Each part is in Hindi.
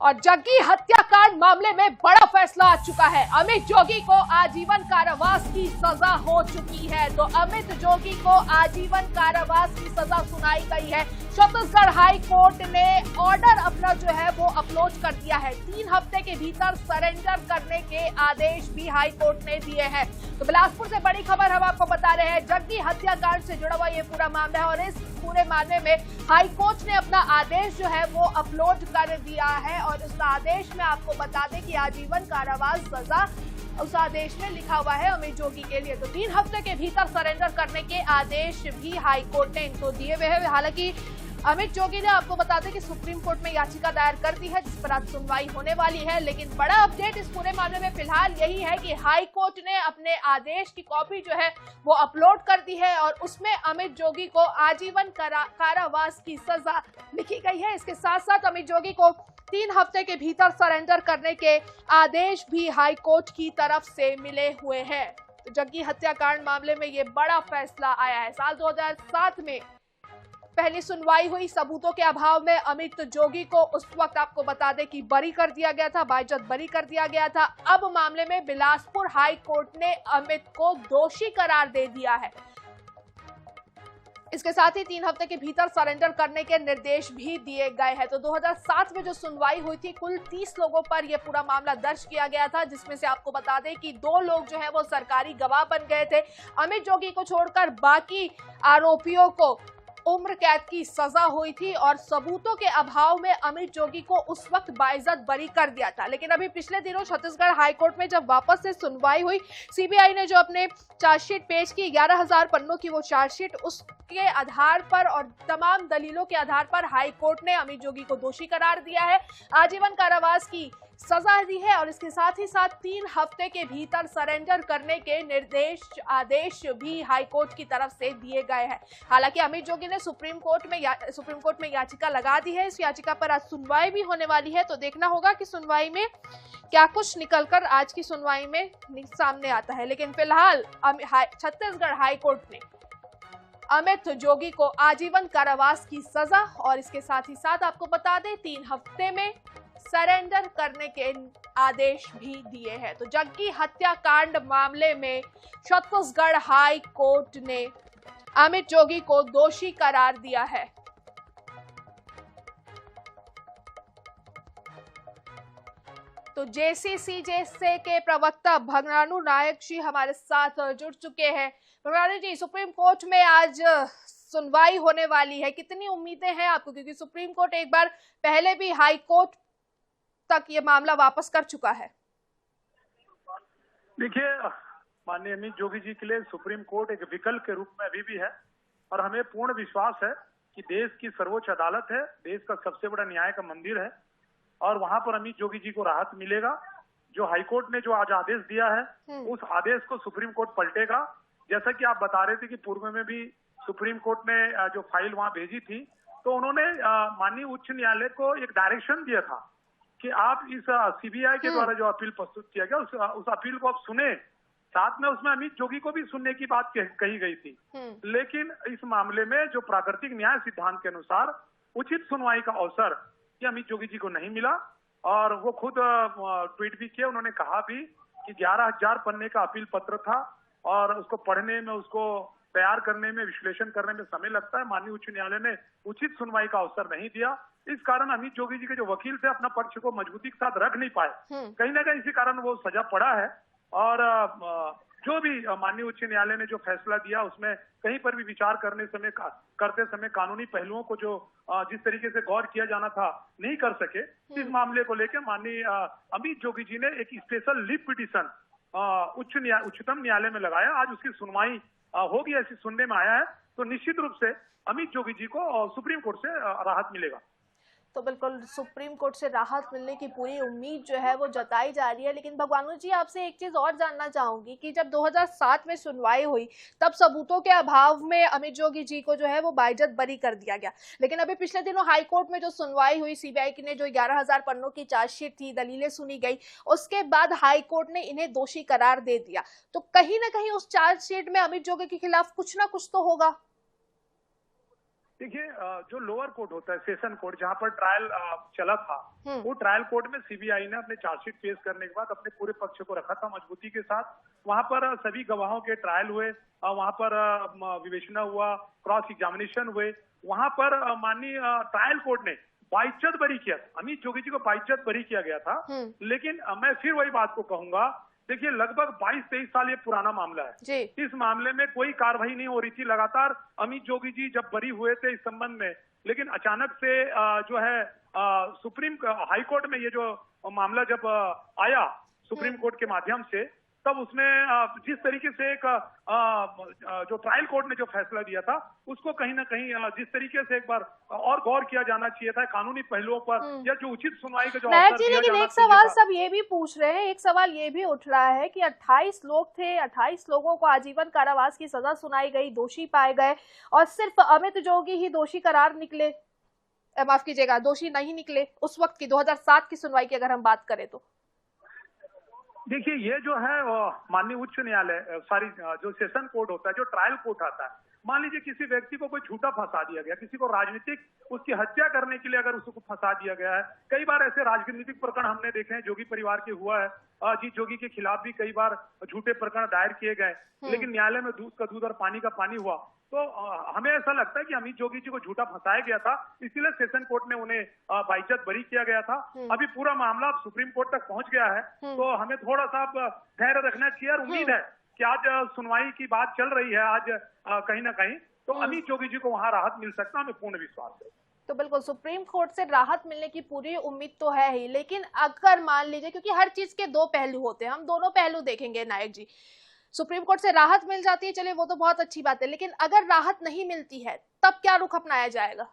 और जग्गी हत्याकांड मामले में बड़ा फैसला आ चुका है। अमित जोगी को आजीवन कारावास की सजा हो चुकी है। तो अमित जोगी को आजीवन कारावास की सजा सुनाई गई है। छत्तीसगढ़ हाई कोर्ट ने ऑर्डर अपना जो है वो अपलोड कर दिया है। 3 हफ्ते के भीतर सरेंडर करने के आदेश भी हाई कोर्ट ने दिए हैं। तो बिलासपुर से बड़ी खबर हम आपको बता रहे हैं। जग्गी हत्याकांड से जुड़ा हुआ ये पूरा मामला है और इस पूरे मामले में हाई कोर्ट ने अपना आदेश जो है वो अपलोड कर दिया है। और उस आदेश में आपको बता दें कि आजीवन कारावास सजा उस आदेश में लिखा हुआ है अमित जोगी के लिए। तो 3 हफ्ते के भीतर सरेंडर करने के आदेश भी हाई कोर्ट ने इनको दिए हुए हैं। हालांकि अमित जोगी ने आपको बता दें कि सुप्रीम कोर्ट में याचिका दायर कर दी है जिस पर आज सुनवाई होने वाली है। लेकिन बड़ा अपडेट इस पूरे मामले में फिलहाल यही है कि हाई कोर्ट ने अपने आदेश की कॉपी जो है वो अपलोड कर दी है और उसमें अमित जोगी को आजीवन कारावास की सजा लिखी गई है। इसके साथ साथ अमित जोगी को 3 हफ्ते के भीतर सरेंडर करने के आदेश भी हाई कोर्ट की तरफ से मिले हुए हैं। तो जग्गी हत्याकांड मामले में ये बड़ा फैसला आया है। साल 2007 में पहली सुनवाई हुई। सबूतों के अभाव में अमित जोगी को उस वक्त आपको बता दें कि बरी कर दिया गया था, बाइज्जत बरी कर दिया गया था। अब मामले में बिलासपुर हाई कोर्ट ने अमित को दोषी करार दे दिया है। इसके साथ ही 3 हफ्ते के भीतर सरेंडर करने के निर्देश भी दिए गए हैं। तो 2007 में जो सुनवाई हुई थी, कुल 30 लोगों पर यह पूरा मामला दर्ज किया गया था, जिसमें से आपको बता दें कि 2 लोग जो है वो सरकारी गवाह बन गए थे। अमित जोगी को छोड़कर बाकी आरोपियों को उम्र कैद की सजा हुई थी और सबूतों के अभाव में अमित जोगी को उस वक्त बाइज्जत बरी कर दिया था। लेकिन अभी पिछले दिनों छत्तीसगढ़ हाईकोर्ट में जब वापस से सुनवाई हुई, सीबीआई ने जो अपने चार्जशीट पेश की 11,000 पन्नों की वो चार्जशीट, उसके आधार पर और तमाम दलीलों के आधार पर हाईकोर्ट ने अमित जोगी को दोषी करार दिया है, आजीवन कारावास की सजा दी है और इसके साथ ही साथ 3 हफ्ते के भीतर सरेंडर करने के आदेश भी हाईकोर्ट की तरफ से दिए गए हैं। हालांकि अमित जोगी ने सुप्रीम कोर्ट में याचिका लगा दी है। इस याचिका पर आज सुनवाई भी होने वाली है। तो देखना होगा कि सुनवाई में क्या कुछ निकलकर आज की सुनवाई में सामने आता है। लेकिन फिलहाल छत्तीसगढ़ हाईकोर्ट ने अमित जोगी को आजीवन कारावास की सजा और इसके साथ ही साथ आपको बता दें 3 हफ्ते में सरेंडर करने के आदेश भी दिए हैं। तो जग्गी हत्याकांड मामले में छत्तीसगढ़ हाई कोर्ट ने अमित जोगी को दोषी करार दिया है। तो जेसीसीजे के प्रवक्ता भगनानु नायक जी हमारे साथ जुड़ चुके हैं। भगनानु जी, सुप्रीम कोर्ट में आज सुनवाई होने वाली है, कितनी उम्मीदें हैं आपको? क्योंकि सुप्रीम कोर्ट एक बार पहले भी हाई कोर्ट तक ये मामला वापस कर चुका है। देखिए, माननीय अमित जोगी जी के लिए सुप्रीम कोर्ट एक विकल्प के रूप में अभी भी है और हमें पूर्ण विश्वास है कि देश की सर्वोच्च अदालत है, देश का सबसे बड़ा न्याय का मंदिर है और वहां पर अमित जोगी जी को राहत मिलेगा। जो हाईकोर्ट ने जो आज आदेश दिया है उस आदेश को सुप्रीम कोर्ट पलटेगा। जैसा कि आप बता रहे थे कि पूर्व में भी सुप्रीम कोर्ट ने जो फाइल वहां भेजी थी, तो उन्होंने माननीय उच्च न्यायालय को एक डायरेक्शन दिया था कि आप इस सीबीआई के द्वारा जो अपील प्रस्तुत किया गया उस अपील को आप सुने। साथ में उसमें अमित जोगी को भी सुनने की बात कही गई थी। लेकिन इस मामले में जो प्राकृतिक न्याय सिद्धांत के अनुसार उचित सुनवाई का अवसर ये अमित जोगी जी को नहीं मिला और वो खुद ट्वीट भी किया। उन्होंने कहा भी कि 11,000 पन्ने का अपील पत्र था और उसको पढ़ने में, उसको तैयार करने में, विश्लेषण करने में समय लगता है। माननीय उच्च न्यायालय ने उचित सुनवाई का अवसर नहीं दिया। इस कारण अमित जोगी जी के जो वकील थे अपना पक्ष को मजबूती के साथ रख नहीं पाए। कहीं ना कहीं इसी कारण वो सजा पड़ा है और जो भी माननीय उच्च न्यायालय ने जो फैसला दिया उसमें कहीं पर भी विचार करते समय कानूनी पहलुओं को जो जिस तरीके से गौर किया जाना था नहीं कर सके। इस मामले को लेकर माननीय अमित जोगी जी ने एक स्पेशल लीव पिटीशन उच्चतम न्यायालय में लगाया। आज उसकी सुनवाई होगी, ऐसी सुनने में आया है। तो निश्चित रूप से अमित जोगी जी को सुप्रीम कोर्ट से राहत मिलेगा। तो बिल्कुल सुप्रीम कोर्ट से राहत मिलने की पूरी उम्मीद जो है वो जताई जा रही है। लेकिन भगवानु जी, आपसे एक चीज और जानना चाहूंगी कि जब 2007 में सुनवाई हुई तब सबूतों के अभाव में अमित जोगी जी को जो है वो बाइज्जत बरी कर दिया गया। लेकिन अभी पिछले दिनों हाई कोर्ट में जो सुनवाई हुई, सीबीआई की ने जो 11,000 पन्नों की चार्जशीट थी, दलीलें सुनी गई, उसके बाद हाई कोर्ट ने इन्हें दोषी करार दे दिया। तो कहीं ना कहीं उस चार्जशीट में अमित जोगी के खिलाफ कुछ ना कुछ तो होगा। देखिए, जो लोअर कोर्ट होता है, सेशन कोर्ट, जहां पर ट्रायल चला था, वो ट्रायल कोर्ट में सीबीआई ने अपने चार्जशीट पेश करने के बाद अपने पूरे पक्ष को रखा था मजबूती के साथ। वहां पर सभी गवाहों के ट्रायल हुए, वहां पर विवेचना हुआ, क्रॉस एग्जामिनेशन हुए। वहां पर माननीय ट्रायल कोर्ट ने बाइज्जत बरी किया। अमित जोगी जी को बाइज्जत बरी किया गया था। लेकिन मैं फिर वही बात को कहूंगा, देखिए लगभग 22-23 साल ये पुराना मामला है। इस मामले में कोई कार्रवाई नहीं हो रही थी। लगातार अमित जोगी जी जब बरी हुए थे इस संबंध में, लेकिन अचानक से जो है सुप्रीम हाई कोर्ट में ये जो मामला जब आया सुप्रीम कोर्ट के माध्यम से, तब उसमें जिस तरीके से एक जो ट्रायल कोर्ट ने जो फैसला दिया था, उसको कहीं ना कहीं जिस तरीके से एक बार और गौर किया जाना चाहिए था कानूनी पहलुओं पर, या जो उचित सुनवाई का जो अवसर दिया लेकिन एक सवाल सब ये भी पूछ रहे हैं, एक सवाल ये भी उठ रहा है कि 28 लोग थे, 28 लोगों को आजीवन कारावास की सजा सुनाई गई, दोषी पाए गए, और सिर्फ अमित जोगी ही दोषी करार निकले, माफ कीजिएगा दोषी नहीं निकले उस वक्त की 2007 की सुनवाई की अगर हम बात करें तो। देखिए, ये जो है माननीय उच्च न्यायालय, सॉरी जो सेशन कोर्ट होता है, जो ट्रायल कोर्ट आता है, मान लीजिए किसी व्यक्ति को कोई झूठा फंसा दिया गया, किसी को राजनीतिक उसकी हत्या करने के लिए अगर उसको फंसा दिया गया है। कई बार ऐसे राजनीतिक प्रकरण हमने देखे हैं, जोगी परिवार के हुआ है। अजीत जोगी के खिलाफ भी कई बार झूठे प्रकरण दायर किए गए, लेकिन न्यायालय में दूध का दूध और पानी का पानी हुआ। तो हमें ऐसा लगता है कि अमित जोगी जी को झूठा फंसाया गया था, इसीलिए सेशन कोर्ट ने उन्हें बाइज्जत बरी किया गया था। अभी पूरा मामला अब सुप्रीम कोर्ट तक पहुंच गया है, तो हमें थोड़ा सा धैर्य रखना चाहिए। और उम्मीद है कि आज सुनवाई की बात चल रही है, आज कहीं ना कहीं तो अमित जोगी जी को वहां राहत मिल सकता है, हमें पूर्ण विश्वास है। तो बिल्कुल सुप्रीम कोर्ट से राहत मिलने की पूरी उम्मीद तो है ही, लेकिन अगर मान लीजिए, क्योंकि हर चीज के दो पहलू होते हैं, हम दोनों पहलू देखेंगे नायक जी, सुप्रीम कोर्ट से राहत मिल जाती है, चलिए वो तो बहुत अच्छी बात है, लेकिन अगर राहत नहीं मिलती है तब क्या रुख अपनाया जाएगा?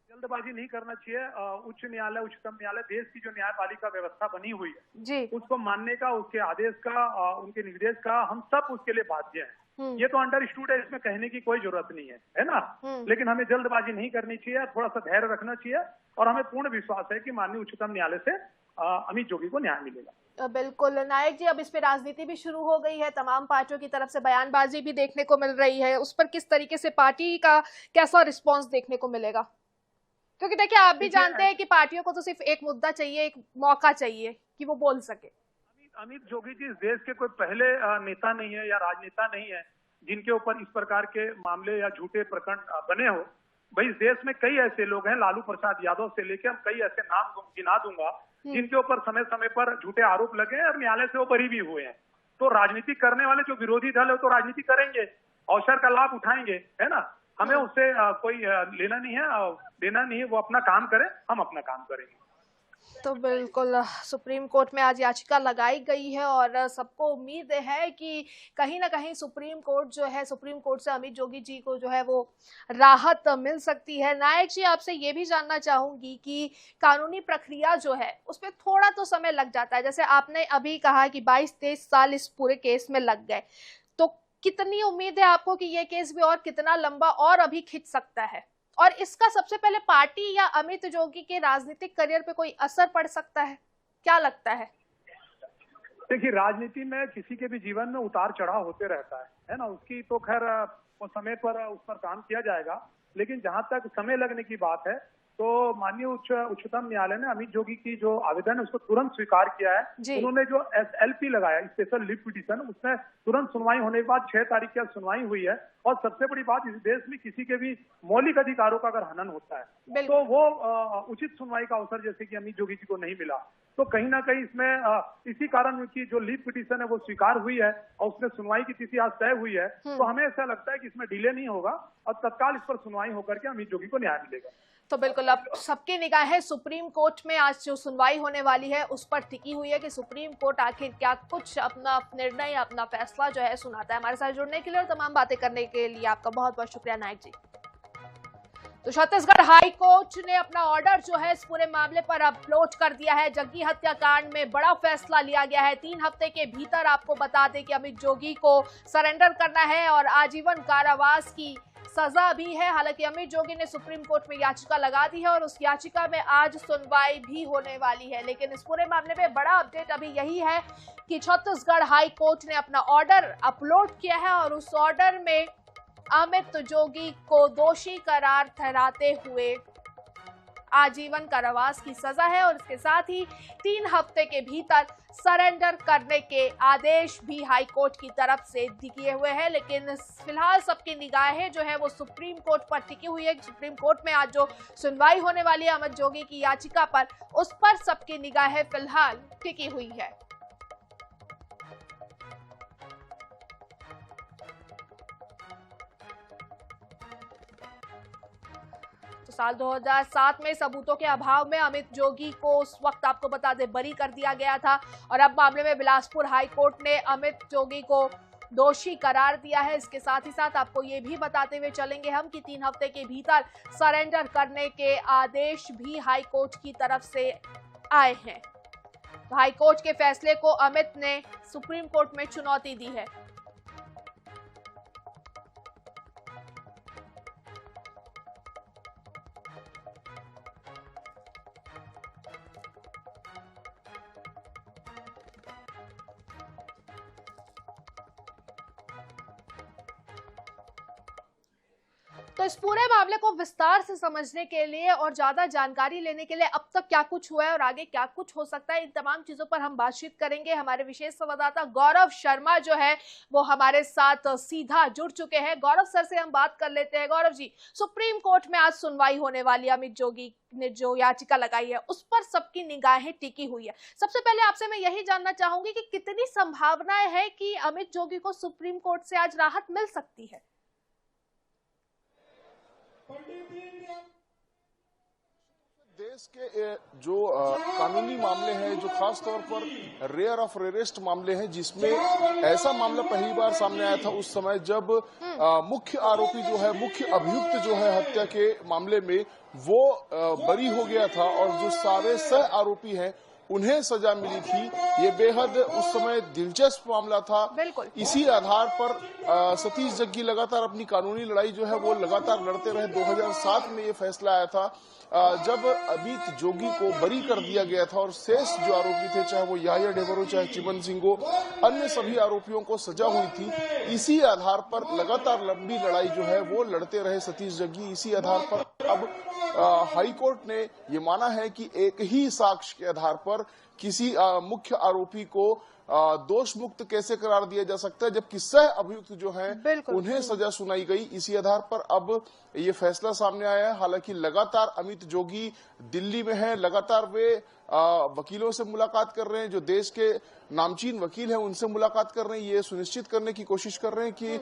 जल्दबाजी नहीं करना चाहिए। उच्च न्यायालय, उच्चतम न्यायालय, देश की जो न्यायपालिका व्यवस्था बनी हुई है जी, उसको मानने का, उसके आदेश का, उनके निर्देश का हम सब उसके लिए बाध्य हैं। ये तो अंडरस्टूड है, इसमें कहने की कोई जरूरत नहीं है ना। लेकिन हमें जल्दबाजी नहीं करनी चाहिए, थोड़ा सा धैर्य रखना चाहिए, और हमें पूर्ण विश्वास है कि माननीय उच्चतम न्यायालय से अमित जोगी को न्याय मिलेगा। बिल्कुल नायक जी, अब इस पे राजनीति भी शुरू हो गई है, तमाम पार्टियों की तरफ से बयानबाजी भी देखने को मिल रही है, उस पर किस तरीके से पार्टी का कैसा रिस्पांस देखने को मिलेगा? क्योंकि देखिए आप भी जानते हैं कि पार्टियों को तो सिर्फ एक मुद्दा चाहिए, एक मौका चाहिए कि वो बोल सके। अमित जोगी जी इस देश के कोई पहले नेता नहीं है या राजनेता नहीं है जिनके ऊपर इस प्रकार के मामले या झूठे प्रकरण बने हो। भाई, इस देश में कई ऐसे लोग हैं, लालू प्रसाद यादव से लेकर हम कई ऐसे नाम गिना दूंगा जिनके ऊपर समय समय पर झूठे आरोप लगे और न्यायालय से वो बरी भी हुए हैं। तो राजनीति करने वाले जो विरोधी दल है तो राजनीति करेंगे, अवसर का लाभ उठाएंगे, है ना। हमें उससे कोई लेना नहीं है, देना नहीं है। वो अपना काम करें, हम अपना काम करेंगे। तो बिल्कुल सुप्रीम कोर्ट में आज याचिका लगाई गई है और सबको उम्मीद है कि कहीं ना कहीं सुप्रीम कोर्ट जो है, सुप्रीम कोर्ट से अमित जोगी जी को जो है वो राहत मिल सकती है। नायक जी, आपसे ये भी जानना चाहूंगी कि कानूनी प्रक्रिया जो है उस पर थोड़ा तो समय लग जाता है, जैसे आपने अभी कहा कि 22-23 साल इस पूरे केस में लग गए, तो कितनी उम्मीद है आपको कि ये केस भी और कितना लंबा और अभी खिंच सकता है, और इसका सबसे पहले पार्टी या अमित जोगी के राजनीतिक करियर पे कोई असर पड़ सकता है, क्या लगता है? देखिए, राजनीति में किसी के भी जीवन में उतार चढ़ाव होते रहता है ना। उसकी तो खैर समय पर उस पर काम किया जाएगा, लेकिन जहां तक समय लगने की बात है तो माननीय उच्चतम न्यायालय ने अमित जोगी की जो आवेदन है उसको तुरंत स्वीकार किया है। उन्होंने जो SLP लगाया, स्पेशल लीव पिटीशन, उसमें तुरंत सुनवाई होने के बाद 6 तारीख की सुनवाई हुई है। और सबसे बड़ी बात, इस देश में किसी के भी मौलिक अधिकारों का अगर हनन होता है तो वो उचित सुनवाई का अवसर जैसे कि अमित जोगी जी को नहीं मिला, तो कहीं ना कहीं इसमें इसी कारण की जो लीव पिटीशन है वो स्वीकार हुई है और उसमें सुनवाई की तिथि आज तय हुई है। तो हमें ऐसा लगता है कि इसमें डिले नहीं होगा और तत्काल इस पर सुनवाई होकर के अमित जोगी को न्याय मिलेगा। तो बिल्कुल अब सबकी निगाहें सुप्रीम कोर्ट में आज जो सुनवाई होने वाली है उस पर टिकी हुई है कि सुप्रीम कोर्ट आखिर क्या कुछ अपना निर्णय, अपना फैसला जो है सुनाता है। हमारे साथ जुड़ने के लिए और तमाम बातें करने के लिए आपका बहुत बहुत शुक्रिया नायक जी। तो छत्तीसगढ़ हाई कोर्ट ने अपना ऑर्डर जो है इस पूरे मामले पर अपलोड कर दिया है। जग्गी हत्याकांड में बड़ा फैसला लिया गया है। 3 हफ्ते के भीतर आपको बता दें कि अमित जोगी को सरेंडर करना है और आजीवन कारावास की सजा भी है। हालांकि अमित जोगी ने सुप्रीम कोर्ट में याचिका लगा दी है और उस याचिका में आज सुनवाई भी होने वाली है। लेकिन इस पूरे मामले में बड़ा अपडेट अभी यही है कि छत्तीसगढ़ हाई कोर्ट ने अपना ऑर्डर अपलोड किया है और उस ऑर्डर में अमित जोगी को दोषी करार ठहराते हुए आजीवन कारावास की सजा है और इसके साथ ही 3 हफ्ते के भीतर सरेंडर करने के आदेश भी हाईकोर्ट की तरफ से दिए हुए हैं। लेकिन फिलहाल सबकी निगाहें जो है वो सुप्रीम कोर्ट पर टिकी हुई है। सुप्रीम कोर्ट में आज जो सुनवाई होने वाली है अमित जोगी की याचिका पर, उस पर सबकी निगाहें फिलहाल टिकी हुई है। तो साल 2007 में सबूतों के अभाव में अमित जोगी को उस वक्त आपको बता दें बरी कर दिया गया था और अब मामले में बिलासपुर हाई कोर्ट ने अमित जोगी को दोषी करार दिया है। इसके साथ ही साथ आपको ये भी बताते हुए चलेंगे हम कि 3 हफ्ते के भीतर सरेंडर करने के आदेश भी हाई कोर्ट की तरफ से आए हैं। तो हाई कोर्ट के फैसले को अमित ने सुप्रीम कोर्ट में चुनौती दी है। तो इस पूरे मामले को विस्तार से समझने के लिए और ज्यादा जानकारी लेने के लिए अब तक क्या कुछ हुआ है और आगे क्या कुछ हो सकता है, इन तमाम चीजों पर हम बातचीत करेंगे। हमारे विशेष संवाददाता गौरव शर्मा जो है वो हमारे साथ सीधा जुड़ चुके हैं। गौरव सर से हम बात कर लेते हैं। गौरव जी, सुप्रीम कोर्ट में आज सुनवाई होने वाली, अमित जोगी ने जो याचिका लगाई है उस पर सबकी निगाहें टिकी हुई है। सबसे पहले आपसे मैं यही जानना चाहूंगी कि कितनी संभावनाएं है कि अमित जोगी को सुप्रीम कोर्ट से आज राहत मिल सकती है? देश के जो कानूनी मामले हैं, जो खास तौर पर रेयर ऑफ रेयरेस्ट मामले हैं, जिसमें ऐसा मामला पहली बार सामने आया था उस समय जब मुख्य आरोपी जो है, मुख्य अभियुक्त जो है हत्या के मामले में, वो बरी हो गया था और जो सारे सह आरोपी हैं उन्हें सजा मिली थी। ये बेहद उस समय दिलचस्प मामला था। इसी आधार पर सतीश जग्गी लगातार अपनी कानूनी लड़ाई जो है वो लगातार लड़ते रहे। 2007 में ये फैसला आया था जब अमित जोगी को बरी कर दिया गया था और शेष जो आरोपी थे, चाहे वो याहिया डेवरो, चाहे चिमन सिंह, अन्य सभी आरोपियों को सजा हुई थी। इसी आधार पर लगातार लंबी लड़ाई जो है वो लड़ते रहे सतीश जग्गी। इसी आधार पर अब हाई कोर्ट ने ये माना है कि एक ही साक्ष्य के आधार पर किसी मुख्य आरोपी को दोष मुक्त कैसे करार दिया जा सकता है, जबकि सह अभियुक्त जो हैं उन्हें सजा सुनाई गई। इसी आधार पर अब ये फैसला सामने आया है। हालांकि लगातार अमित जोगी दिल्ली में है, लगातार वे वकीलों से मुलाकात कर रहे हैं, जो देश के नामचीन वकील हैं उनसे मुलाकात कर रहे हैं, ये सुनिश्चित करने की कोशिश कर रहे हैं कि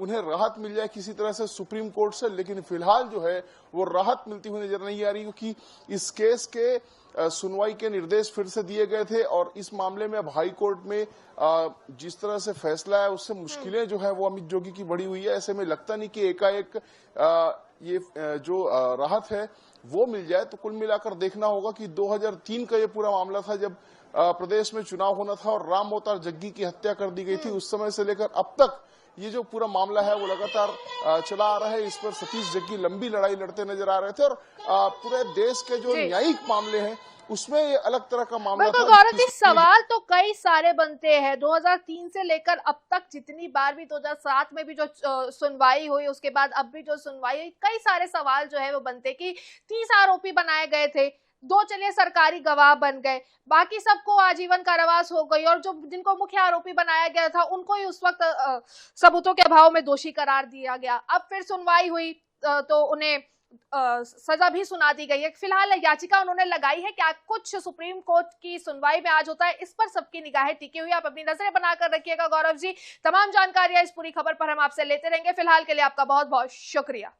उन्हें राहत मिल जाए किसी तरह से सुप्रीम कोर्ट से। लेकिन फिलहाल जो है वो राहत मिलती हुई नजर नहीं आ रही, क्योंकि इस केस के सुनवाई के निर्देश फिर से दिए गए थे और इस मामले में अब हाई कोर्ट में जिस तरह से फैसला है उससे मुश्किलें जो है वो अमित जोगी की बढ़ी हुई है। ऐसे में लगता नहीं कि एकाएक ये जो राहत है वो मिल जाए। तो कुल मिलाकर देखना होगा कि 2003 का ये पूरा मामला था जब प्रदेश में चुनाव होना था और राम अवतार जग्गी की हत्या कर दी गई थी। उस समय से लेकर अब तक ये जो पूरा मामला है वो लगातार चला आ रहा है। इस पर सतीश जग्गी लंबी लड़ाई लड़ते नजर आ रहे थे और पूरे देश के जो न्यायिक मामले हैं उसमें ये अलग तरह का मामला था। गौरव जी, सवाल तो कई सारे बनते हैं। 2003 से लेकर अब तक जितनी बार भी, 2007 में भी जो सुनवाई हुई, उसके बाद अब भी जो सुनवाई हुई, कई सारे सवाल जो है वो बनते कि 30 आरोपी बनाए गए थे, 2 चलिए सरकारी गवाह बन गए, बाकी सबको आजीवन कारावास हो गई और जो जिनको मुख्य आरोपी बनाया गया था उनको ही उस वक्त सबूतों के अभाव में दोषी करार दिया गया। अब फिर सुनवाई हुई तो उन्हें सजा भी सुना दी गई है। फिलहाल याचिका उन्होंने लगाई है। क्या कुछ सुप्रीम कोर्ट की सुनवाई में आज होता है, इस पर सबकी निगाहें टिकी हुई है। आप अपनी नजरें बनाकर रखिएगा गौरव जी। तमाम जानकारियां इस पूरी खबर पर हम आपसे लेते रहेंगे। फिलहाल के लिए आपका बहुत बहुत शुक्रिया।